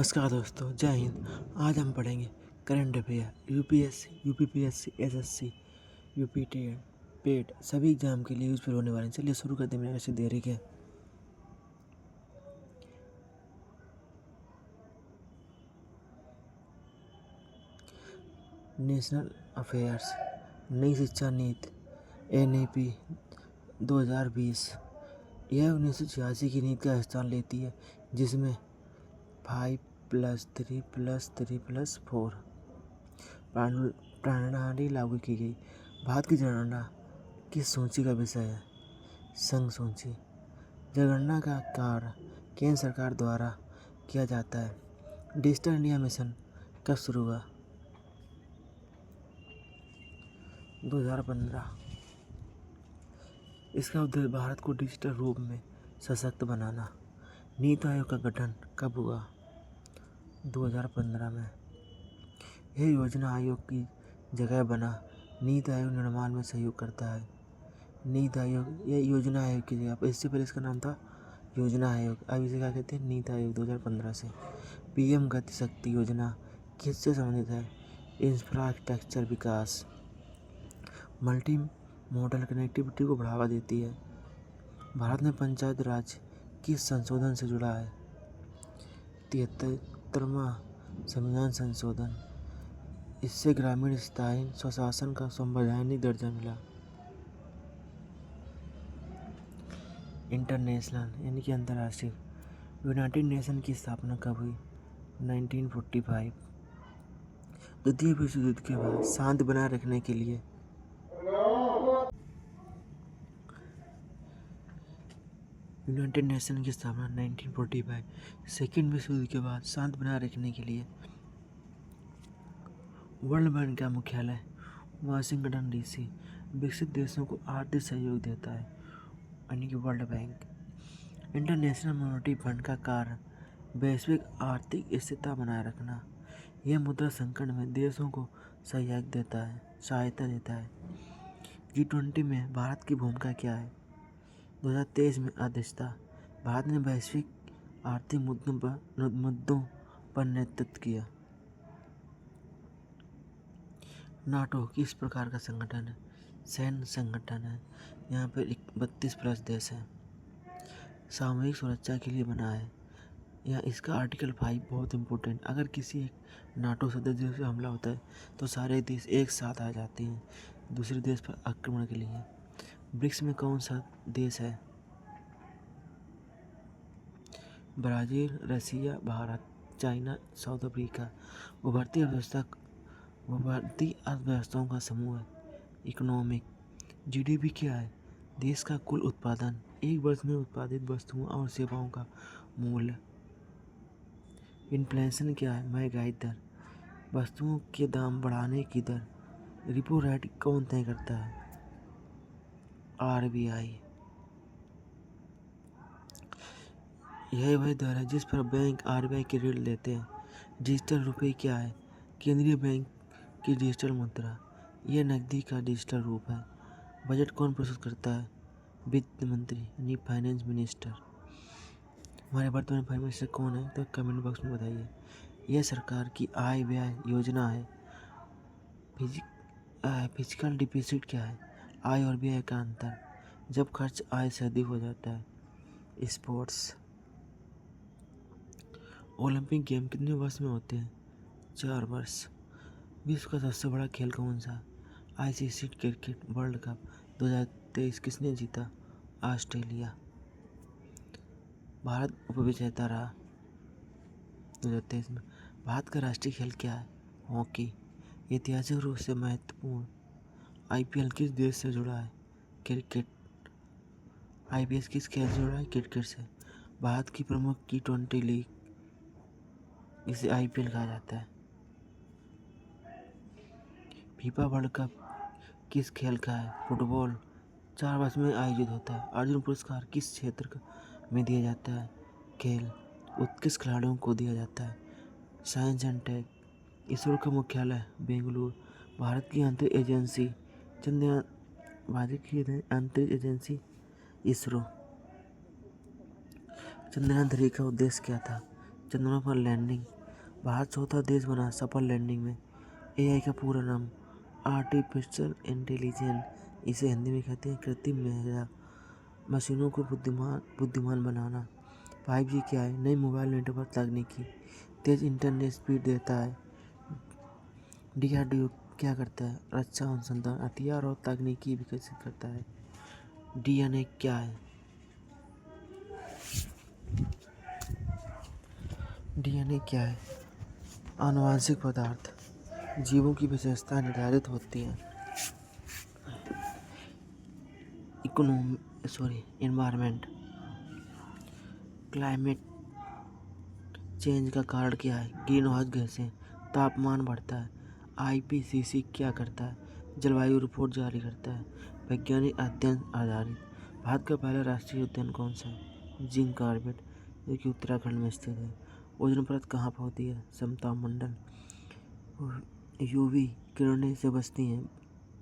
नमस्कार दोस्तों, जय हिंद। आज हम पढ़ेंगे current affair UPSC, UPPSC, SSC, UP TET, PET सभी एग्जाम के लिए यूजफुल होने वाले हैं। चलिए शुरू करते हैं, वैसे देरी क्या। नेशनल अफेयर्स, नई शिक्षा नीति एनईपी 2020 यह 1986 की नीति का स्थान लेती है, जिसमें 5+3+3+4 प्रणाली लागू की गई। भारत की जनगणना किस सूची का विषय है? संघ सूची। जनगणना का कार्य केंद्र सरकार द्वारा किया जाता है। डिजिटल इंडिया मिशन कब शुरू हुआ? 2015। इसका उद्देश्य भारत को डिजिटल रूप में सशक्त बनाना। नीति आयोग का गठन कब हुआ? 2015 में। यह योजना आयोग की जगह बना नीति आयोग निर्माण में सहयोग करता है। नीति आयोग यह योजना आयोग की जगह, इससे पहले इसका नाम था योजना आयोग, अब इसे क्या कहते हैं? नीति आयोग 2015 से। पीएम गति शक्ति योजना किससे संबंधित है? इंफ्रास्ट्रक्चर विकास। मल्टी मॉडल कनेक्टिविटी को बढ़ावा देती है। भारत में पंचायत राज किस संशोधन से जुड़ा है? 73वां संविधान संशोधन। इससे ग्रामीण स्थायी स्वशासन का संवैधानिक दर्जा मिला। इंटरनेशनल यानी कि अंतर्राष्ट्रीय। यूनाइटेड नेशन की स्थापना कब हुई? 1945। द्वितीय विश्व युद्ध के बाद शांति बनाए रखने के लिए यूनाइटेड नेशन की स्थापना 1945। सेकेंड विश्व युद्ध के बाद शांति बनाए रखने के लिए वर्ल्ड बैंक का मुख्यालय वाशिंगटन डीसी। विकसित देशों को आर्थिक सहयोग देता है यानी कि world bank. International monetary fund का कार्य वैश्विक आर्थिक स्थिरता बनाए रखना। यह मुद्रा संकट में देशों को सहायता देता है। G20 में भारत की भूमिका क्या है? 2023 में अध्यक्षता। भारत ने वैश्विक आर्थिक मुद्दों पर नेतृत्व किया। नाटो किस प्रकार का संगठन है? सैन्य संगठन है। यहाँ पर 32+ देश हैं। सामूहिक सुरक्षा के लिए बना है। यहाँ इसका आर्टिकल 5 बहुत इम्पोर्टेंट। अगर किसी एक नाटो सदस्य देश से हमला होता है तो सारे देश एक साथ आ जाते हैं दूसरे देश पर आक्रमण के लिए। ब्रिक्स में कौन सा देश है? ब्राज़ील, रसिया, भारत, चाइना, साउथ अफ्रीका। उभरती अर्थव्यवस्थाओं का समूह है इकोनॉमिक। जीडीपी क्या है? देश का कुल उत्पादन, एक वर्ष में उत्पादित वस्तुओं और सेवाओं का मूल्य। इन्फ्लेशन क्या है? महंगाई दर, वस्तुओं के दाम बढ़ने की दर। रिपो रेट कौन तय करता है? आरबीआई। यह वह दर है जिस पर बैंक आरबीआई के ऋण लेते हैं। डिजिटल रुपये क्या है? केंद्रीय बैंक की डिजिटल मुद्रा। यह नकदी का डिजिटल रूप है। बजट कौन प्रस्तुत करता है? वित्त मंत्री यानी फाइनेंस मिनिस्टर। हमारे वर्तमान प्राइम मिनिस्टर कौन है? तो कमेंट बॉक्स में बताइए। यह सरकार की आय व्यय योजना है। फिजिकल डिफिसिट क्या है? आय और व्यय का अंतर जब खर्च आय से अधिक हो जाता है। स्पोर्ट्स। ओलंपिक गेम कितने वर्ष में होते हैं? 4 वर्ष। विश्व का सबसे बड़ा खेल कौन सा? आईसीसी क्रिकेट वर्ल्ड कप 2023 किसने जीता? ऑस्ट्रेलिया। भारत उपविजेता रहा 2023 में। भारत का राष्ट्रीय खेल क्या है? हॉकी। ऐतिहासिक रूप से महत्वपूर्ण आईपीएल किस देश से जुड़ा है? क्रिकेट। आईपीएल किस खेल से जुड़ा है? क्रिकेट से। भारत की प्रमुख T20 लीग, इसे आईपीएल कहा जाता है। फीफा वर्ल्ड कप किस खेल का है? फुटबॉल। 4 वर्ष में आयोजित होता है। अर्जुन पुरस्कार किस क्षेत्र में दिया जाता है? खेल। उत्कृष्ट खिलाड़ियों को दिया जाता है। Science and take. इसरो का मुख्यालय बेंगलुरु। भारत की अंतरिक्ष एजेंसी चंद्रयान। भारत की अंतरिक्ष एजेंसी इसरो। चंद्रयान 3 का उद्देश्य क्या था? चंद्रमा पर लैंडिंग। भारत चौथा देश बना सफल लैंडिंग में। एआई का पूरा नाम आर्टिफिशियल इंटेलिजेंस, इसे हिंदी में कहते हैं कृत्रिम मेधा। मशीनों को बुद्धिमान बनाना। 5G क्या है? नई मोबाइल नेटवर्क तकनीकी, तेज इंटरनेट स्पीड देता है। DRDO क्या करता है? रक्षा अनुसंधान, हथियार और तकनीकी विकसित करता है। DNA क्या है? DNA क्या है? आनुवांशिक पदार्थ, जीवों की विशेषताएं निर्धारित होती हैं। एनवायरमेंट, क्लाइमेट चेंज का कारण क्या है? ग्रीन हाउस गैसें, तापमान बढ़ता है। IPCC क्या करता है? जलवायु रिपोर्ट जारी करता है। वैज्ञानिक अध्ययन आधारित। भारत का पहला राष्ट्रीय उद्यान कौन सा है? जिम कॉर्बेट, जो कि उत्तराखंड में स्थित है। ओजोन परत कहाँ पर होती है? समताप मंडल। UV किरणें से बचती हैं,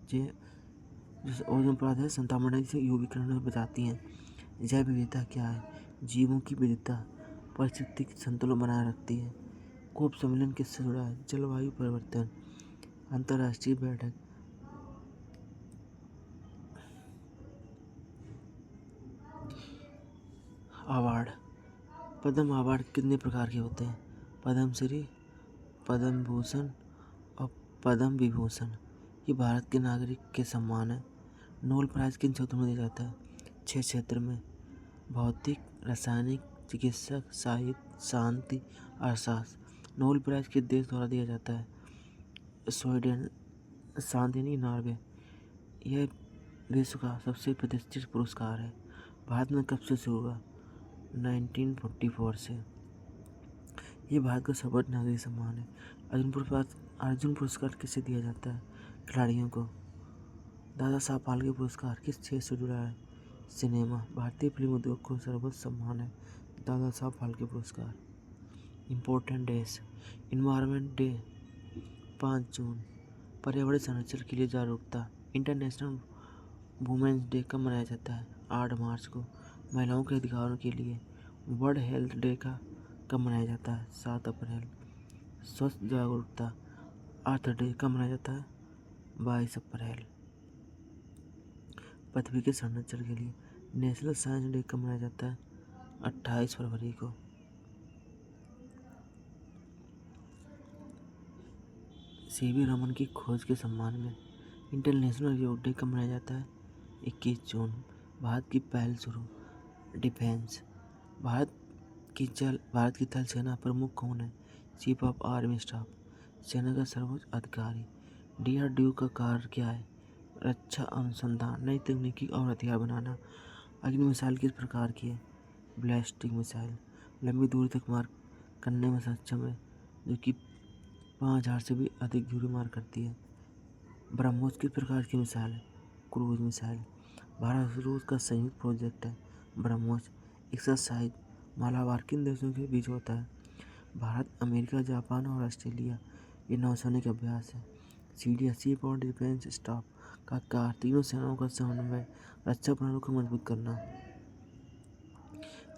जैसे ओजोन परत है समताप मंडल से UV किरणें बचाती हैं। जैव विविधता क्या है? जीवों की विविधता पारिस्थितिक संतुलन बनाए रखती है। कोप सम्मेलन किससे जुड़ा है? जलवायु परिवर्तन। अंतर्राष्ट्रीय बैठक। अवार्ड। पद्म अवार्ड कितने प्रकार के होते हैं? पद्मश्री, पद्म भूषण और पद्म विभूषण। ये भारत के नागरिक के सम्मान है। नोबेल प्राइज किन क्षेत्रों में दिया जाता है? 6 क्षेत्र में। भौतिक, रासायनिक, चिकित्सक, साहित्य, शांति, अर्थशास्त्र। नोबेल प्राइज किस देश द्वारा दिया जाता है? स्वीडन, शांति नहीं, नॉर्वे। यह विश्व का सबसे प्रतिष्ठित पुरस्कार है। भारत में कब से शुरू हुआ? 1944 से। ये भारत का सर्वोच्च नागरिक सम्मान है। अर्जुन पुरस्कार किसे दिया जाता है? खिलाड़ियों को। दादा साहब फाल्के पुरस्कार किस क्षेत्र से जुड़ा है? सिनेमा। भारतीय फिल्म उद्योग को सर्वोच्च सम्मान है दादा साहब फाल्के पुरस्कार। Important days. इन्वायरमेंट डे 5 जून। पर्यावरण संरक्षण के लिए जागरूकता। इंटरनेशनल वुमेन्स डे कब मनाया जाता है? 8 मार्च को। महिलाओं के अधिकारों के लिए वर्ल्ड हेल्थ डे कब मनाया जाता है? 7 अप्रैल। स्वास्थ्य जागरूकता अर्थ डे कब मनाया जाता है? 22 अप्रैल। पृथ्वी के संरक्षण के लिए नेशनल साइंस डे कब मनाया जाता है? 28 फरवरी को। CV रमन की खोज के सम्मान में इंटरनेशनल योग डे कब मनाया जाता है? 21 जून। भारत की पहल शुरू। डिफेंस। भारत की थल सेना प्रमुख कौन है? चीफ ऑफ आर्मी स्टाफ, सेना का सर्वोच्च अधिकारी। DRDO का कार्य क्या है? रक्षा अनुसंधान, नई तकनीकी और हथियार बनाना। अग्नि मिसाइल किस प्रकार की है? Ballistic missile. लंबी दूरी तक मार करने में सक्षम है, जो कि 5000 से भी अधिक दूरी मार करती है। ब्रह्मोस किस प्रकार की मिसाइल है? Cruise missile. भारत और रूस का संयुक्त प्रोजेक्ट है ब्रह्मोस। एक्सरसाइज मालाबार किन देशों के बीच होता है? भारत, अमेरिका, जापान और ऑस्ट्रेलिया। ये नौसैनिक अभ्यास है। CDS chief of defence staff का कार्य तीनों सेनाओं का समन्वय, रक्षा प्रणाली को मजबूत करना।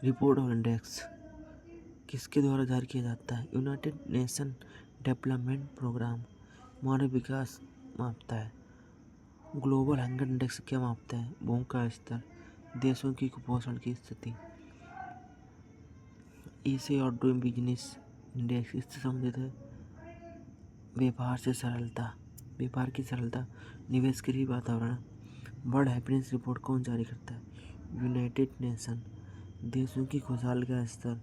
रिपोर्ट और इंडेक्स किसके द्वारा जारी किया जाता है? United Nation Development Program. मानव विकास मापता है। ग्लोबल हंगर इंडेक्स क्या मापता है? भूख का स्तर, देशों की कुपोषण की स्थिति। Ease of doing business index इससे संबंधित है। व्यापार की सरलता, निवेश के लिए वातावरण। वर्ल्ड हैप्पीनेस रिपोर्ट कौन जारी करता है? United nation. देशों की खुशहाली का स्तर।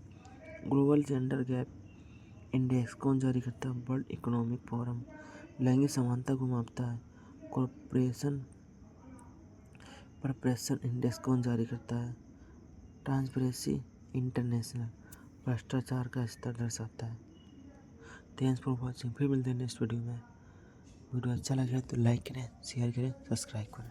ग्लोबल जेंडर गैप इंडेक्स कौन जारी करता है? World economic forum. लैंगिक समानता को मापता है। परप्रेशन इंडेक्स कौन जारी करता है? Transparency international. भ्रष्टाचार का स्तर दर्शाता है। Thanks for watching. फिर मिलते हैं नेक्स्ट वीडियो में। वीडियो अच्छा लगे तो लाइक करें, शेयर करें, सब्सक्राइब करें।